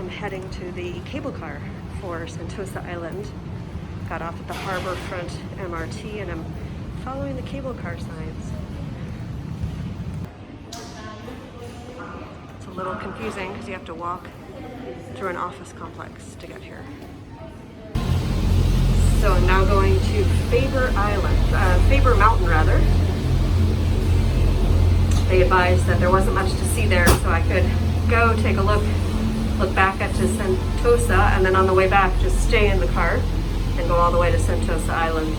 am heading to the cable car for Sentosa Island. Got off at the Harborfront MRT and I'm following the cable car signs. It's a little confusing because you have to walk through an office complex to get here. So I'm now going to Faber Mountain rather. They advised that there wasn't much to see there, so I could go take a look back at to Sentosa, and then on the way back just stay in the car and go all the way to Sentosa Island.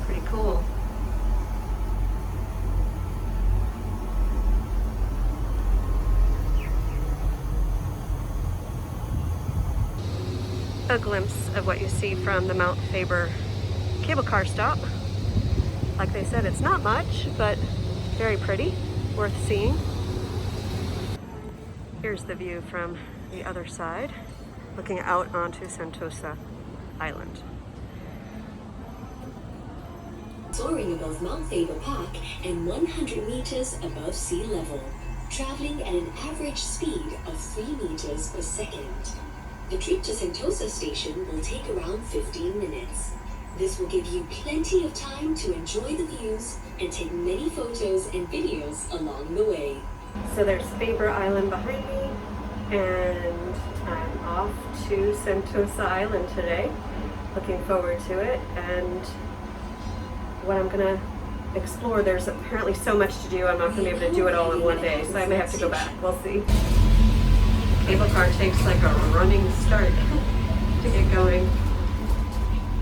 Pretty cool. A glimpse of what you see from the Mount Faber cable car stop. Like they said, it's not much, but very pretty, worth seeing. Here's the view from the other side, looking out onto Sentosa Island. Soaring above Mount Faber Park and 100 meters above sea level, traveling at an average speed of 3 meters per second. The trip to Sentosa Station will take around 15 minutes. This will give you plenty of time to enjoy the views and take many photos and videos along the way. So there's Faber Island behind me, and I'm off to Sentosa Island today. Looking forward to it, and what I'm gonna explore, there's apparently so much to do, I'm not gonna be able to do it all in one day, so I may have to go back, we'll see. Cable car takes like a running start to get going.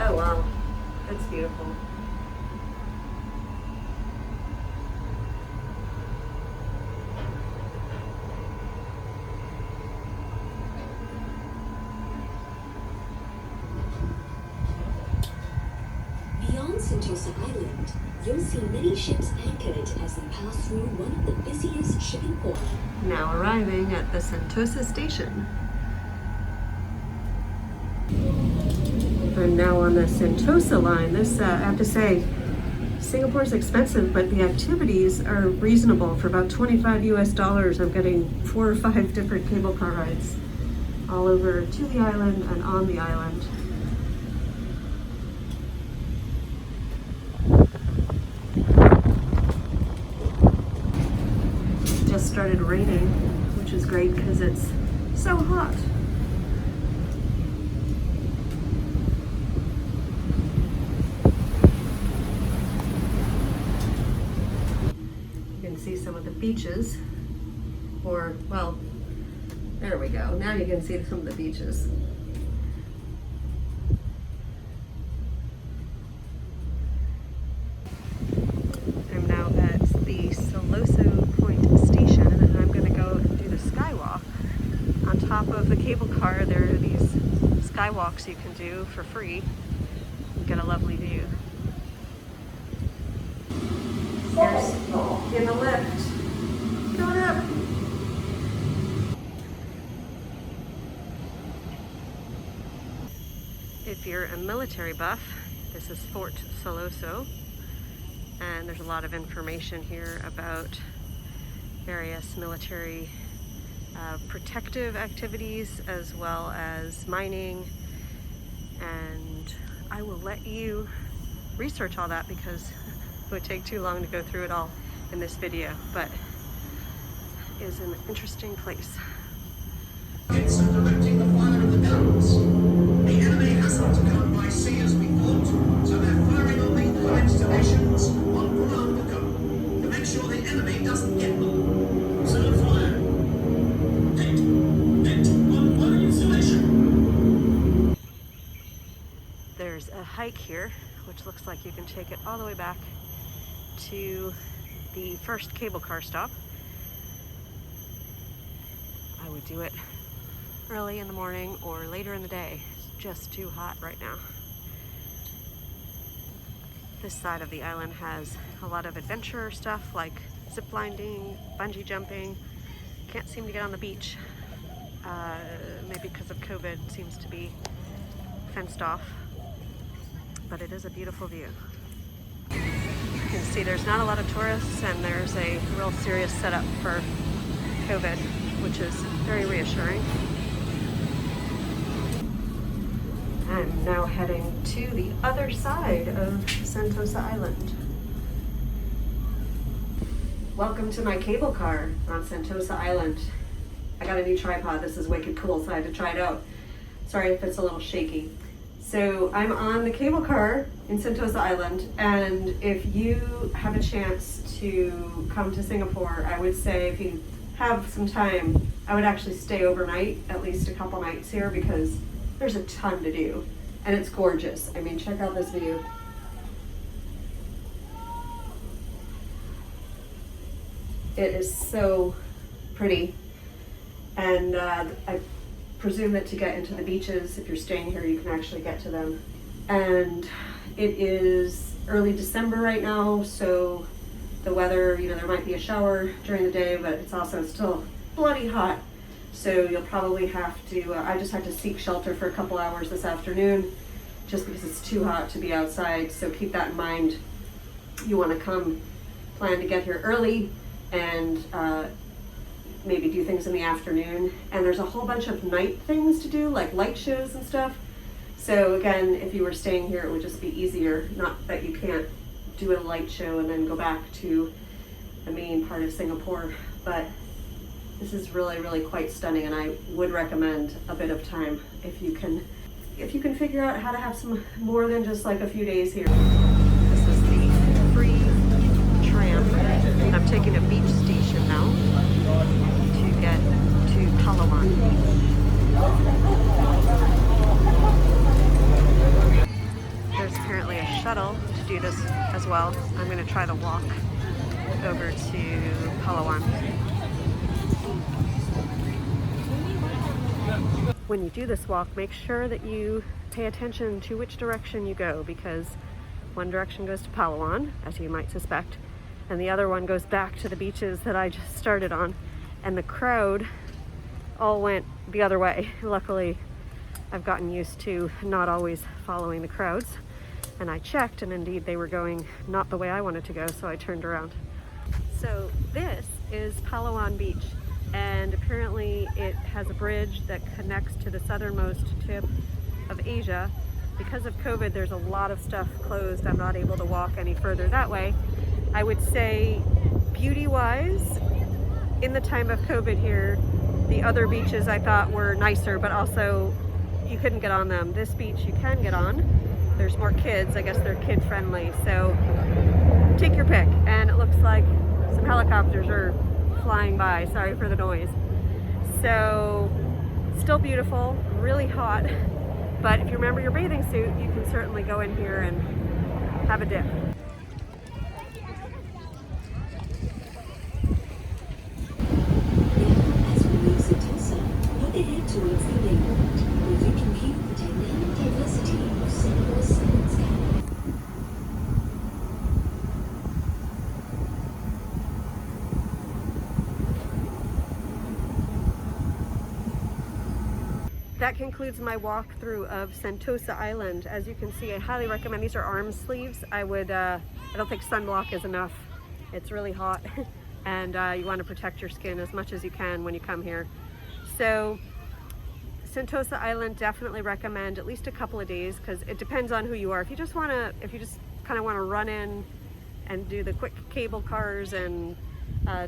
Oh wow, that's beautiful. Beyond Sentosa Island, you'll see many ships anchored as they pass through one of the busiest shipping ports. Now arriving at the Sentosa station. I'm now on the Sentosa line. This, I have to say, Singapore's expensive, but the activities are reasonable. For about $25 US, I'm getting 4 or 5 different cable car rides all over to the island and on the island. Just started raining, which is great because it's so hot. You can see some of the beaches, or, well, there we go. Now you can see some of the beaches. I'm now at the Soloso station, and I'm going to go do the Skywalk. On top of the cable car, there are these skywalks you can do for free and get a lovely view. Here's in the lift. Going up. If you're a military buff, this is Fort Siloso, and there's a lot of information here about various military protective activities as well as mining, and I will let you research all that because it would take too long to go through it all in this video, but it is an interesting place. It's directing the fire of the guns. The enemy hasn't come by sea as we thought, so they're firing on the fire installations on ground to go to make sure the enemy doesn't get them. So fire. Hit on fire installation. There's a hike here, which looks like you can take it all the way back to the first cable car stop. I would do it early in the morning or later in the day. It's just too hot right now. This side of the island has a lot of adventure stuff like zip lining, bungee jumping. Can't seem to get on the beach. Maybe because of COVID, it seems to be fenced off. But it is a beautiful view. You can see there's not a lot of tourists, and there's a real serious setup for COVID, which is very reassuring. I'm now heading to the other side of Sentosa Island. Welcome to my cable car on Sentosa Island. I got a new tripod. This is wicked cool, so I had to try it out. Sorry if it's a little shaky. So I'm on the cable car in Sentosa Island, and if you have a chance to come to Singapore, I would say if you have some time, I would actually stay overnight, at least a couple nights here, because there's a ton to do, and it's gorgeous. I mean, check out this view. It is so pretty, and I presume that to get into the beaches, if you're staying here, you can actually get to them. And it is early December right now, so the weather, you know, there might be a shower during the day, but it's also still bloody hot. So you'll probably have to, I just had to seek shelter for a couple hours this afternoon, just because it's too hot to be outside. So keep that in mind. You want to come, plan to get here early, and maybe do things in the afternoon. And there's a whole bunch of night things to do, like light shows and stuff. So again, if you were staying here, it would just be easier. Not that you can't do a light show and then go back to the main part of Singapore, but this is really, really quite stunning, and I would recommend a bit of time if you can figure out how to have some more than just like a few days here. This is the free tram. I'm taking a beach station now to get to Palawan. There's apparently a shuttle to do this as well. I'm going to try to walk over to Palawan. When you do this walk, make sure that you pay attention to which direction you go, because one direction goes to Palawan, as you might suspect, and the other one goes back to the beaches that I just started on, and the crowd all went the other way. Luckily, I've gotten used to not always following the crowds, and I checked, and indeed they were going not the way I wanted to go, so I turned around. So this is Palawan Beach, and apparently it has a bridge that connects to the southernmost tip of Asia. Because of COVID, there's a lot of stuff closed. I'm not able to walk any further that way. I would say beauty-wise, in the time of COVID here, the other beaches I thought were nicer, but also you couldn't get on them. This beach you can get on. There's more kids. I guess they're kid-friendly, so take your pick. And it looks like some helicopters are flying by. Sorry for the noise. So still beautiful, really hot, but if you remember your bathing suit, you can certainly go in here and have a dip. As we leave Sentosa, look ahead towards the mainland, where you can view the dynamic diversity of Singapore's southern sky. That concludes my walkthrough of Sentosa Island. As you can see, I highly recommend, these are arm sleeves. I don't think sunblock is enough. It's really hot and you want to protect your skin as much as you can when you come here. So Sentosa Island, definitely recommend at least a couple of days, because it depends on who you are. If you just kind of want to run in and do the quick cable cars and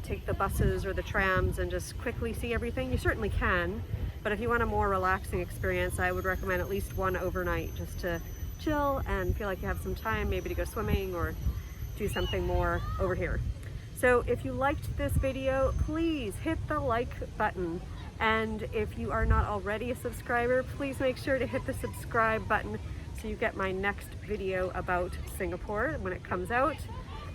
take the buses or the trams and just quickly see everything, you certainly can. But if you want a more relaxing experience, I would recommend at least one overnight, just to chill and feel like you have some time, maybe to go swimming or do something more over here. So if you liked this video, please hit the like button. And if you are not already a subscriber, please make sure to hit the subscribe button so you get my next video about Singapore when it comes out.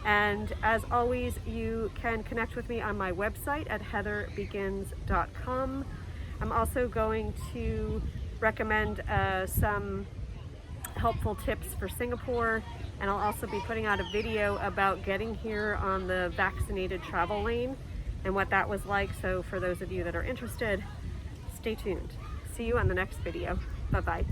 And as always, you can connect with me on my website at heatherbegins.com. I'm also going to recommend some helpful tips for Singapore, and I'll also be putting out a video about getting here on the vaccinated travel lane and what that was like. So for those of you that are interested, stay tuned. See you on the next video. Bye-bye.